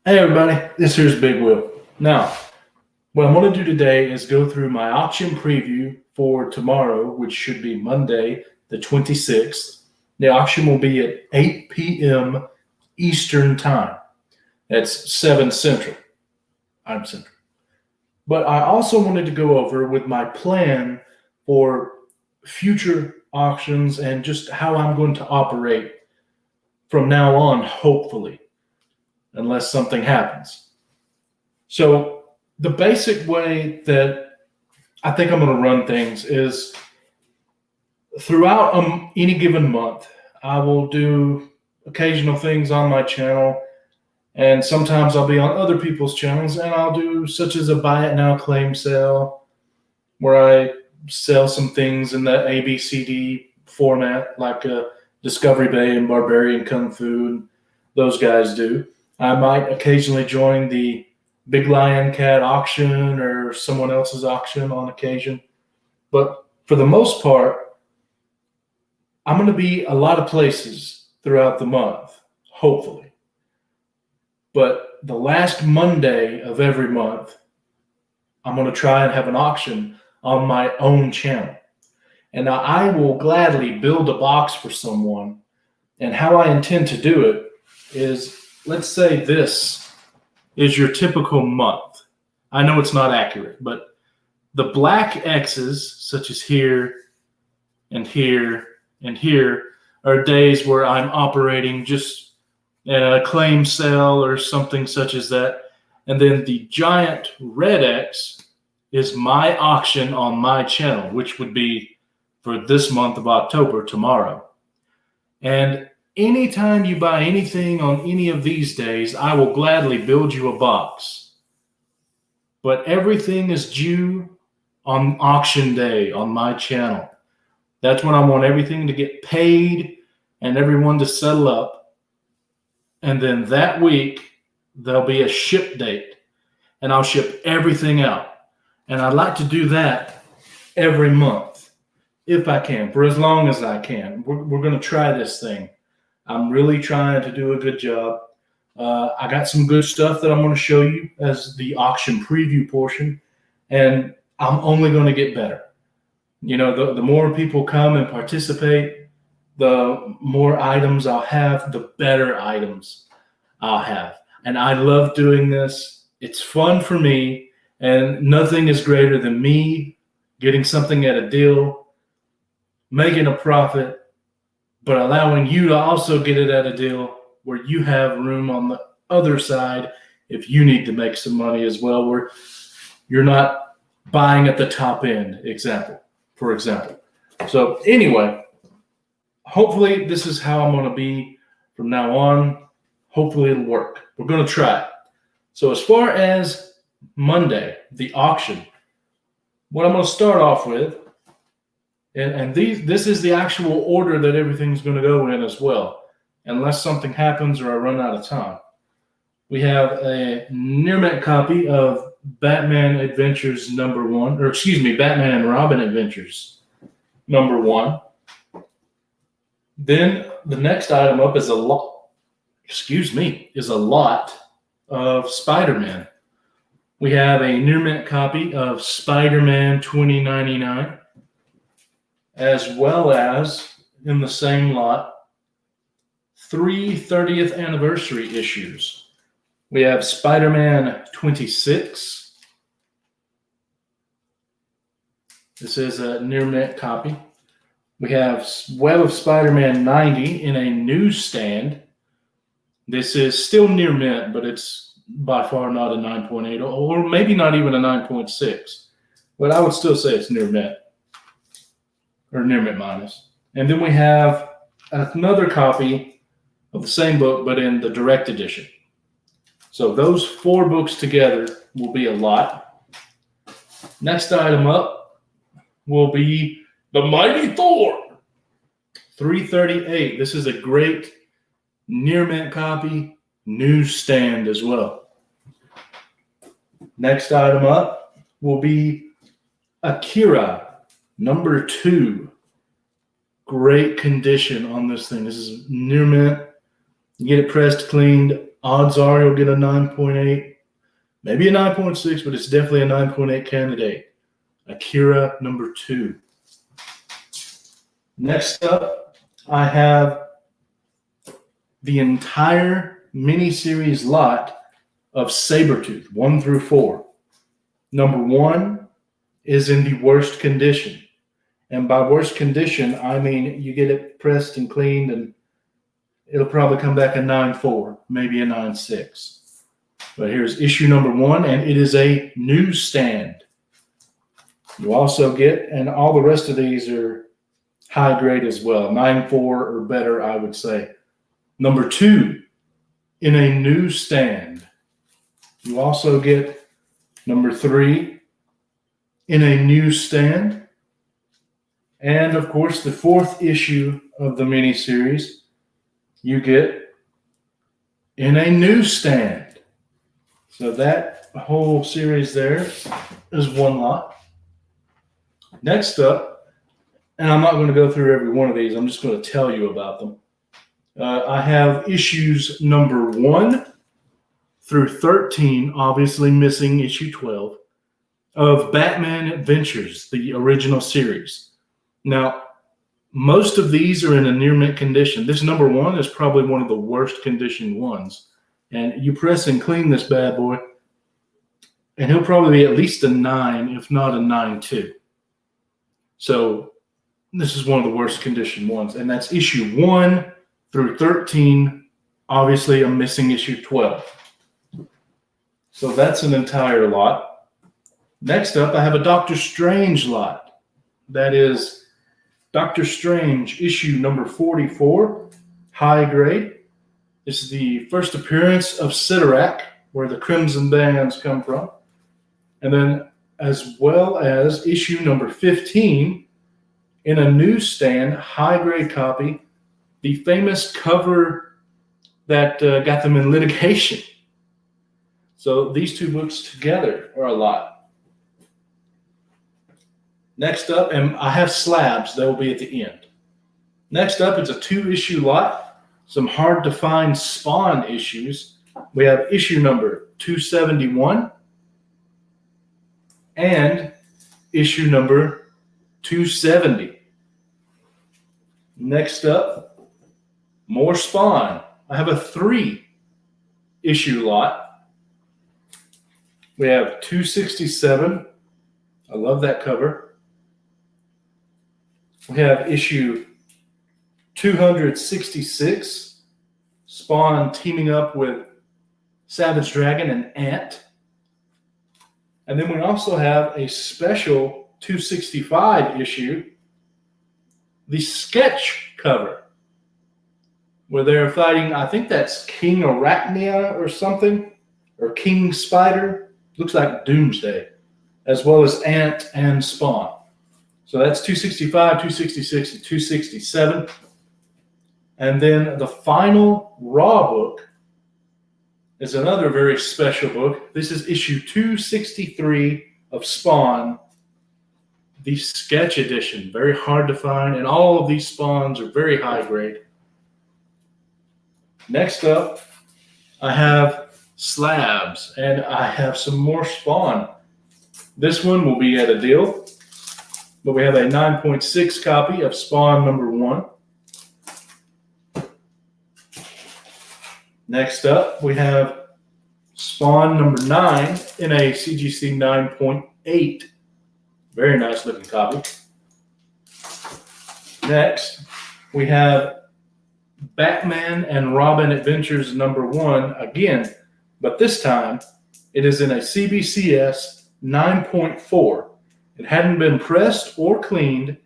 Hey everybody, this here's Big Will. Now, what I'm going to do today is go through my auction preview for tomorrow, which should be Monday, the 26th. The auction will be at 8 p.m. Eastern Time. That's 7 Central. I'm Central. But I also wanted to go over with my plan for future auctions and just how I'm going to operate from now on, hopefully, unless something happens. So the basic way that I think I'm going to run things is throughout any given month, I will do occasional things on my channel, and sometimes I'll be on other people's channels, and I'll do such as a buy it now claim sale, where I sell some things in the ABCD format, like Discovery Bay and Barbarian Kung Fu, and those guys do. I might occasionally join the Big Lion Cat auction or someone else's auction on occasion. But for the most part, I'm going to be a lot of places throughout the month, hopefully. But the last Monday of every month, I'm going to try and have an auction on my own channel. And now I will gladly build a box for someone. And how I intend to do it is, let's say this is your typical month. I know it's not accurate, but the black X's, such as here and here and here, are days where I'm operating just in a claim sale or something such as that. And then the giant red X is my auction on my channel, which would be for this month of October, tomorrow. And anytime you buy anything on any of these days, I will gladly build you a box. But everything is due on auction day on my channel. That's when I want everything to get paid and everyone to settle up. And then that week, there'll be a ship date, and I'll ship everything out. And I'd like to do that every month, if I can, for as long as I can. We're going to try this thing. I'm really trying to do a good job. I got some good stuff that I'm going to show you as the auction preview portion, and I'm only going to get better. You know, the more people come and participate, the more items I'll have, the better items I'll have. And I love doing this. It's fun for me, and nothing is greater than me getting something at a deal, making a profit, but allowing you to also get it at a deal where you have room on the other side if you need to make some money as well, where you're not buying at the top end, for example. So anyway, hopefully this is how I'm going to be from now on. Hopefully it'll work. We're going to try it. So as far as Monday, the auction, what I'm going to start off with, and this is the actual order that everything's going to go in as well, unless something happens or I run out of time. We have a near mint copy of Batman Adventures Batman and Robin Adventures #1. Then the next item up is a lot of Spider-Man. We have a near mint copy of Spider-Man 2099, as well as in the same lot, 3 30th anniversary issues. We have Spider-Man 26. This is a near mint copy. We have Web of Spider-Man 90 in a newsstand. This is still near mint, but it's by far not a 9.8, or maybe not even a 9.6. But I would still say it's near mint, or near mint minus. And then we have another copy of the same book, but in the direct edition. So those 4 books together will be a lot. Next item up will be The Mighty Thor 338. This is a great near mint copy, newsstand as well. Next item up will be Akira #2. Great condition on this thing. This is near mint. You get it pressed, cleaned, odds are you'll get a 9.8, maybe a 9.6, but it's definitely a 9.8 candidate. Akira number 2. Next up, I have the entire miniseries lot of Sabretooth, 1 through 4. Number 1 is in the worst condition. And by worst condition, I mean you get it pressed and cleaned and it'll probably come back a 9.4, maybe a 9.6. But here's issue number 1, and it is a newsstand. You also get, and all the rest of these are high grade as well, 9.4 or better, I would say. Number 2, in a newsstand. You also get number 3, in a newsstand. And of course, the 4th issue of the miniseries, you get in a newsstand. So that whole series there is one lot. Next up, and I'm not going to go through every one of these, I'm just going to tell you about them. I have issues number 1 through 13, obviously missing issue 12, of Batman Adventures, the original series. Now, most of these are in a near mint condition. This number 1 is probably one of the worst conditioned ones. And you press and clean this bad boy, and he'll probably be at least a 9, if not a 9.2. So this is one of the worst conditioned ones. And that's issue 1 through 13. Obviously, I'm missing issue 12. So that's an entire lot. Next up, I have a Doctor Strange lot. That is Doctor Strange issue number 44, high grade. This is the first appearance of Sidorak, where the Crimson Bands come from. And then as well as issue number 15, in a newsstand, high grade copy, the famous cover that got them in litigation. So these two books together are a lot. Next up, and I have slabs, they'll be at the end. Next up, it's a 2-issue lot, some hard to find Spawn issues. We have issue number 271 and issue number 270. Next up, more Spawn. I have a 3-issue lot. We have 267. I love that cover. We have issue 266, Spawn teaming up with Savage Dragon and Ant. And then we also have a special 265 issue, the sketch cover, where they're fighting, I think that's King Arachnia or something, or King Spider. Looks like Doomsday, as well as Ant and Spawn. So that's 265, 266, and 267. And then the final Raw book is another very special book. This is issue 263 of Spawn, the sketch edition. Very hard to find, and all of these Spawns are very high grade. Next up, I have slabs, and I have some more Spawn. This one will be at a deal, but we have a 9.6 copy of Spawn number 1. Next up, we have Spawn number 9 in a CGC 9.8. Very nice looking copy. Next, we have Batman and Robin Adventures number 1 again, but this time it is in a CBCS 9.4. It hadn't been pressed or cleaned,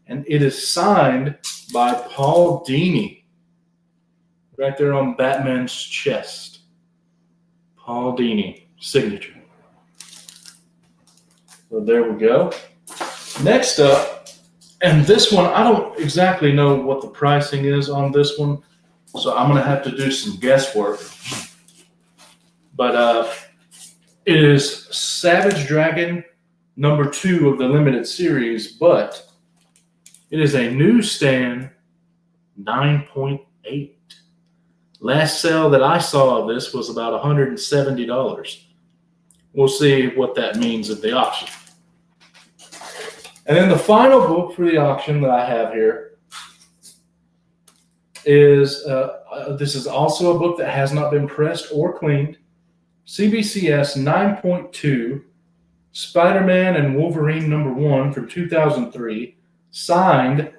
and it is signed by Paul Dini. Right there on Batman's chest. Paul Dini, signature. So there we go. Next up, and this one, I don't exactly know what the pricing is on this one, so I'm going to have to do some guesswork. But it is Savage Dragon number 2 of the limited series, but it is a newsstand 9.8. Last sale that I saw of this was about $170. We'll see what that means at the auction. And then the final book for the auction that I have here is, this is also a book that has not been pressed or cleaned. CBCS 9.2, Spider-Man and Wolverine #1 from 2003, signed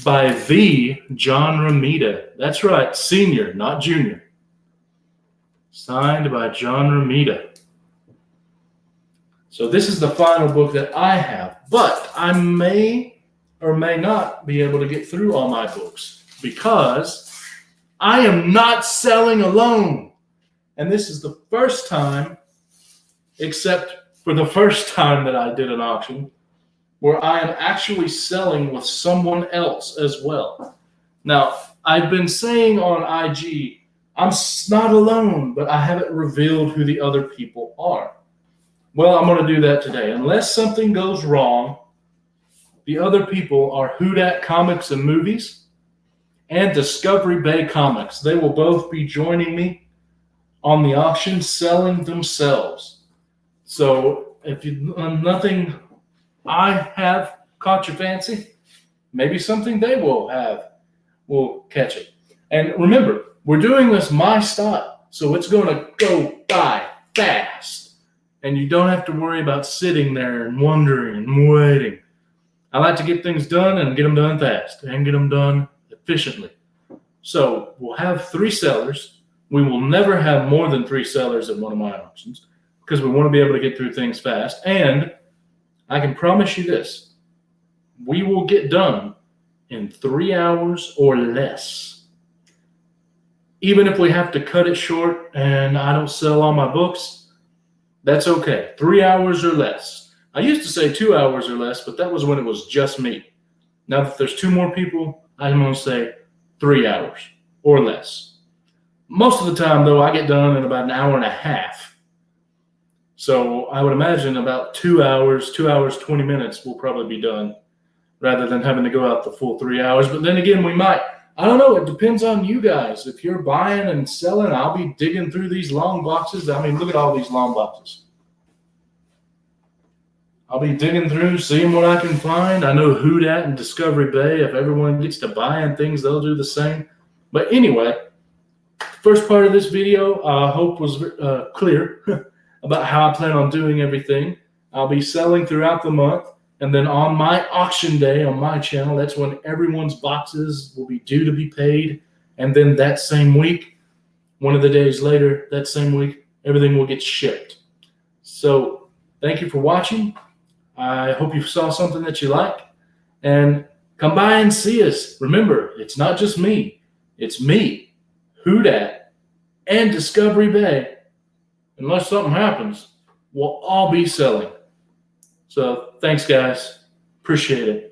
by the John Romita. That's right, senior, not junior. Signed by John Romita. So this is the final book that I have, but I may or may not be able to get through all my books because I am not selling alone. And this is the first time, except for the first time that I did an auction, where I am actually selling with someone else as well. Now, I've been saying on IG, I'm not alone, but I haven't revealed who the other people are. Well, I'm going to do that today. Unless something goes wrong, the other people are Who Dat Comics and Movies and Discovery Bay Comics. They will both be joining me on the auction selling themselves. So if nothing I have caught your fancy, maybe something they will have will catch it. And remember, we're doing this my style, so it's going to go by fast. And you don't have to worry about sitting there and wondering and waiting. I like to get things done and get them done fast and get them done efficiently. So we'll have 3 sellers. We will never have more than 3 sellers at one of my auctions because we want to be able to get through things fast. And I can promise you this, we will get done in 3 hours or less. Even if we have to cut it short and I don't sell all my books, that's okay. 3 hours or less. I used to say 2 hours or less, but that was when it was just me. Now that there's 2 more people, I'm going to say 3 hours or less. Most of the time, though, I get done in about an hour and a half. So I would imagine about 2 hours, 20 minutes will probably be done rather than having to go out the full 3 hours. But then again, we might. I don't know. It depends on you guys. If you're buying and selling, I'll be digging through these long boxes. I mean, look at all these long boxes. I'll be digging through, seeing what I can find. I know Who Dat and Discovery Bay. If everyone gets to buying things, they'll do the same. But anyway, first part of this video, I hope was clear about how I plan on doing everything. I'll be selling throughout the month. And then on my auction day on my channel, that's when everyone's boxes will be due to be paid. And then that same week, one of the days later, that same week, everything will get shipped. So thank you for watching. I hope you saw something that you liked. And come by and see us. Remember, it's not just me. It's me, Who Dat, and Discovery Bay. Unless something happens, we'll all be selling. So thanks, guys. Appreciate it.